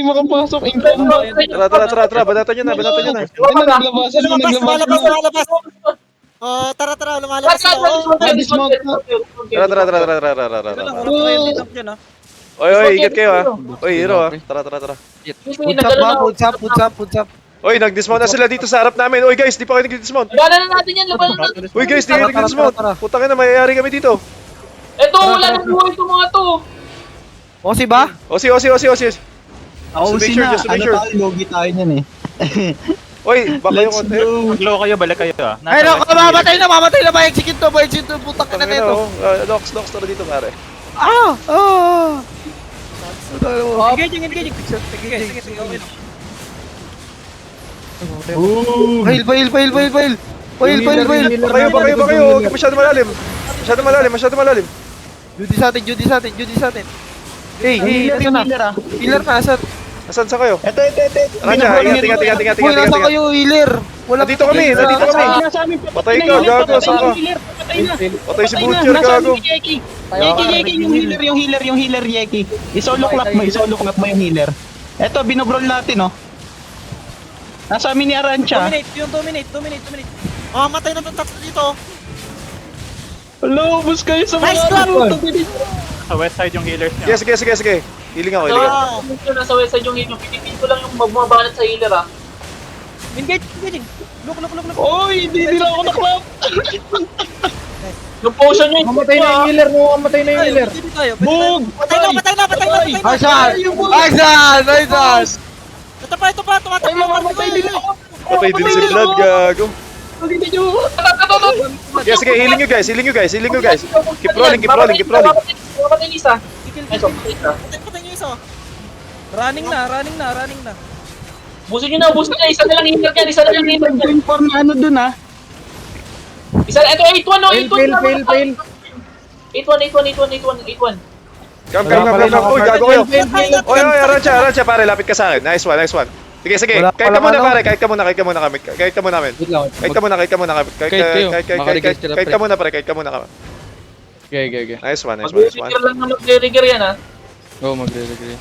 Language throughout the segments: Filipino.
makapasok. Inbound. Tara. Banatan nyo na. Naglabasan na. Lumalabas. Oh, tara, lumalabas sila. Dismount na. Tara. Oy, ingat kayo ha. Oy, hero ha. Tara. What's up? Oy, nag-dismount na sila dito sa harap namin. Oy guys, di pa kayo nag-dismount. Labanan na natin yan, labanan natin. Uy guys, di kayo nag-dismount. Putang ina, mayayari kami dito. Eto, wala nang buhay itong mga to. Osi ba? Osi. Ako Just to make ano sure. tayo, logi tayo niyan eh. Oy, baka yung konti. Mag-low kayo, balik kayo ah. Ay, naku, mamatay na ba? Execute to, putang ina Tangina, nito. Lox, tara dito pare. Engage. Fail. Baka kayo. Huwag masyado malalim. Judy sa atin. Hey, ito na. Healer na, asat. Asan sa kayo? Ito. Raja, ingat. Uy, nasa kayo, healer. Nandito kami. Patay ka, gago. Saan ka? Patay si Butcher, gago. Yeki, yung healer, Yeki. Isolo clap mo yung healer. Ito, binobrol natin, oh. Nasa amin ni Arancha. Dominate. Matay na itong tatlo dito. Hello, bus kayo sa Nice mga clap! Sa west side yung healers niya. Sige. Healing ako. Nasa west side yung healer. Pinipin ko lang yung magbumabanat sa healer ah. Engage. Look. Oy, hindi nila ako naklap. Yung potion nyo. Mamatay na yung healer. Bug! Patay na. Nice. Ito pa, Ay, mamamatay din ako. Patay din si Blood, gago. Hindi nyo. Sige, healing you guys. Keep rolling. Kapatay isa. Patay niyo isa. Running na. Busin nyo na. Isa na lang healer yan. Yung form na ano dun ah. Isa, ito 8-1 no. 8-1. 8-1. Come. Uy, gago kayo. Oy, Arancha, pare, lapit ka sa akin. Nice one. Sige. Kahit ka muna, pare. Kahit ka muna kami. Kahit ka muna kami. Okay. Nice one. Mag-re-rigger lang na mag-re-rigger yan ha. Oo, magre-regret.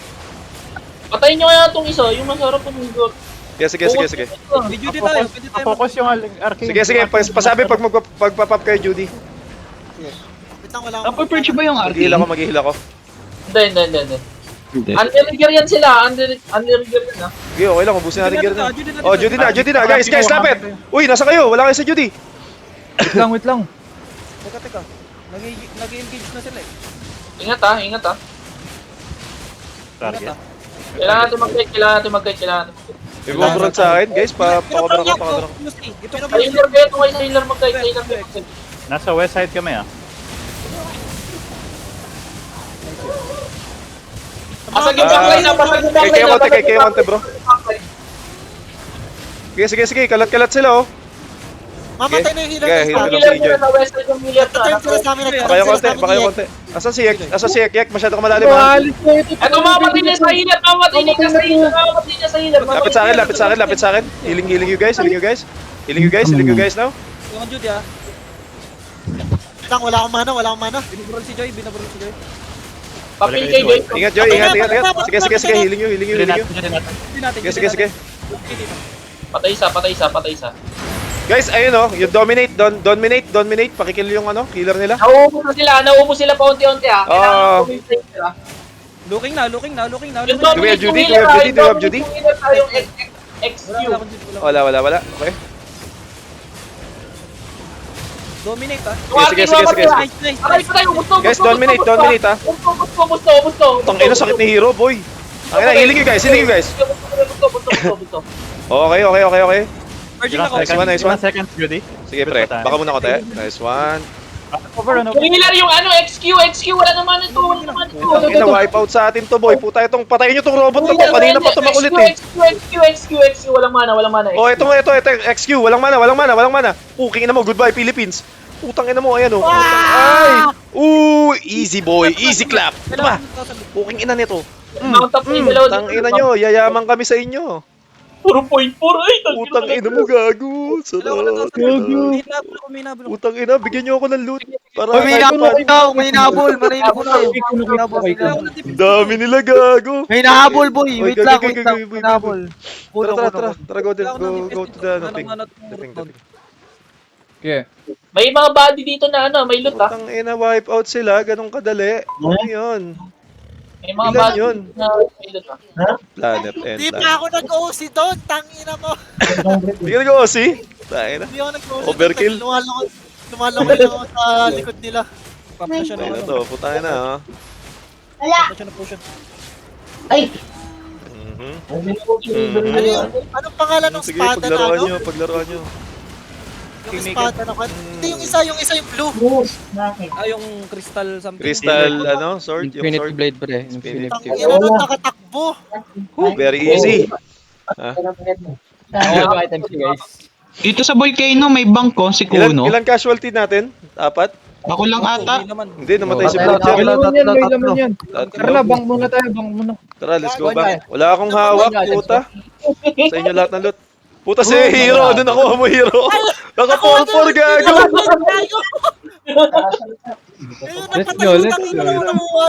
Patayin nyo kaya itong isa. Yung nasa harap ng mundo. Sige. May Judy tayo. Pwede tayo. Focus yung arcane. Sige. Pasabi pag magpapap kayo, Judy. Wait lang, wala Upper perch ba yung arcane? Maghihil ako. Hindi. Under-rigger yan sila. Under-rigger yan ha. Sige, okay lang. Ubusin natin gear na. Oh, Judy na. Guys, lapit. Uy, nasa kayo. Wala kayo sa Judy. Wait lang. Teka. Nag-engage na sila eh. Ingat ha. Target. Kailangan natin mag-guide. Ibuburol sa akin, guys. Pakabara ko. Sa healer kayo. Kung kayo sa healer mag-guide. Nasa west side kami ah. Pasag yung backline na. Kay Monte, bro. Sige. Kalat sila, oh. Mamatay na yung healer. Okay, guys. healer. Healer muna sa west side yung healer Ito yung sila sa amin. Baka yung konti. Asan si Yek? Masyado ka malalim, ha? Eto, mamamatay niya sa healer. Mamamatay niya sa healer. Lapit sa akin. Healing you guys now. Yung Judy ah. Wala akong mana. Binabrol si Joy. Papil kay Joy. Ingat, Joy. Ingat. Sige. Healing you. Hindi natin. Sige. Patay isa. Guys, ayun, oh. Yung dominate. Pakikill yung killer nila. Nauubos sila paunti-unti ha. Kailangan kumintay sila. Looking na. Yung Do we have Judy? Yung healer tayo, yung XQ. Wala. Okay. Dominate ah. Sige. Nice. Patay, gusto. Guys, dominate, ha. Gusto. Tangina, sakit ni Hero, boy. Tangina, healing you guys. Gusto. Okay. Merging ako. Nice one. Seconds, Judy. Sige, pre. Baka muna ko, te. Nice one. Over. Yung healer yung XQ. Wala naman ito. Tangina, wipe out sa atin to, boy. Puta, patayin nyo tong robot na to. Kanina pa tumakulit, eh. XQ. Walang mana. Oh, ito, XQ. Walang mana. Puking ina mo, goodbye, Philippines. Putang ina mo, ayan, oh. Ay! Easy, boy. Easy clap. Ito ba? Puking ina nito. Tang ina nyo, yayaman kami sa inyo. Puro point 4. Ay, Utang ina mo, gago. Sarap. Utang ina, bigyan niyo ako ng loot. Para Uy, may kahit hinabol paano. na, may hinabol, may hinabol. Ang dami nila, gago. May hinabol, boy. Wait lang, Okay, wait lang. okay, May hinabol. Tara, go to the ping. Dating. Okay. May mga body dito na ano, may loot ah. Utang ina, wipe out sila, ganun kadali. Ano yun? May mga Ilan body yun? na may loot ah. Planet and Di planet. pa ako nag-OC doon, tangina mo. Hindi ka nag-OC? Tayo na. Hindi ako nag-OC. Overkill. Lumalangon lang ako sa likod nila. Tayo na to, putang ina ha. Ay! Mhm. Ano yun? Anong pangalan ng Sige, espada na ano? paglaruan nyo. Yung espada na kan. Hindi yung isa yung blue. Yung crystal something. Crystal, sword? Yung Infinity sword? Blade, pre. Infinity. Tangina nun, nakatakbo. Very easy. Items, guys. Dito sa Volcano may bangko, si Kuno. Ilan casualty natin? 4? Ako lang ata. Hindi, namatay si Tatlo, Blood May laman yan, may laman yan. Tatlo. Tara na, bang muna tayo, bang muna. Tara, let's go back. Wala akong hawak, puta. Sa inyo lahat ng loot. Puta si Hero, ano nakuha mo Hero? Naka-4-4 gago. Ayun, Let's napatay go, yung let's tangina go. mo.